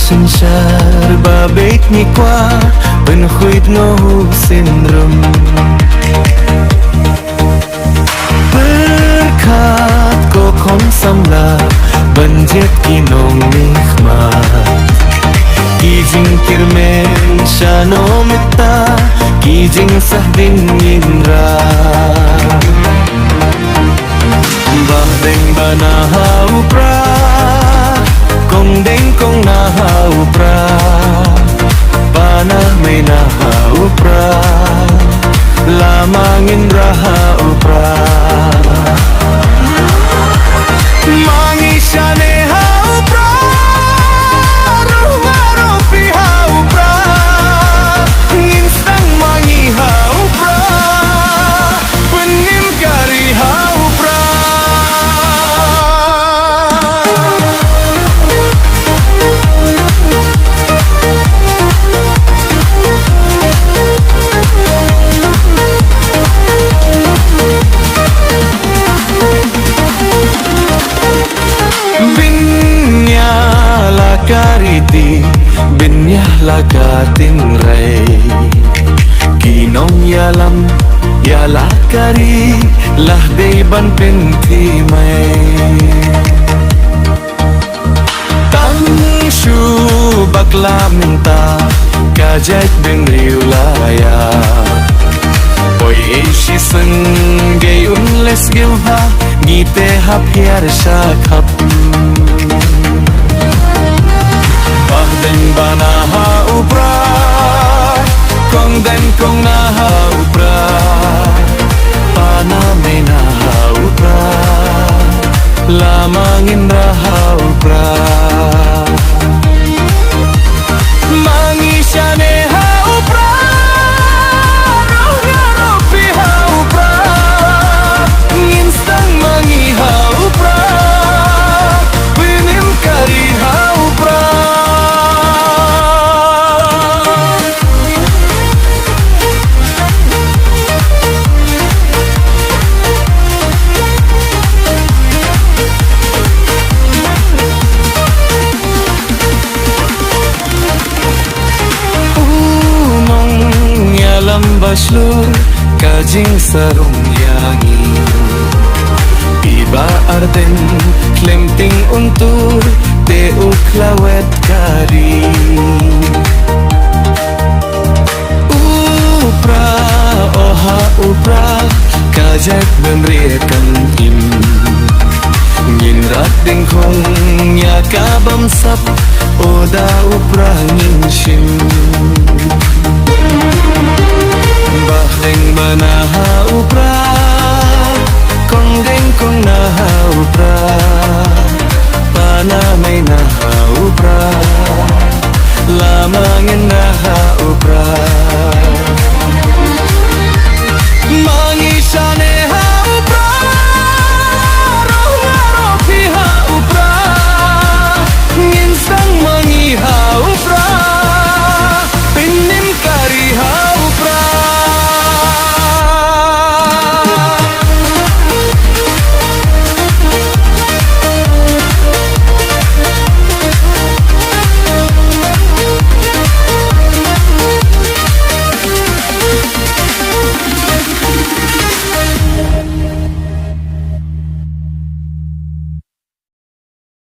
Syar babait ni qua bên khuỵt ngô syndrome berkat ko kon samla banjet kinong nikma kijing kirmen shano mita kijing sahdin indra bahdeng banahau prah kong deng kong nahau prah panah may nahau prah lamangin rahau prah mangisyane hau prah ruharo pihau prah nginsang mangi hau prah penim kari hau prah kariti binyah lakating ray kinong yalam yala kari lah deban penti mai tang shu baklam ta kajat ben riulaya oi eshi sung gayun les gilha gite hap yar shakhap Bahdeng banahau prah kong den kong nahau prah paname nahau prah lamangin rahau prah mangisyane hau prah roharo pihau prah nginsang mangi hau prah pinim kari hau prah Baslur kajing sarung yangi iba arden klemting untur te uklawet kari upra oha upra kajak benriakan im nginrat ding kong yakabam sap oda upra ngin shim Bahdeng banahau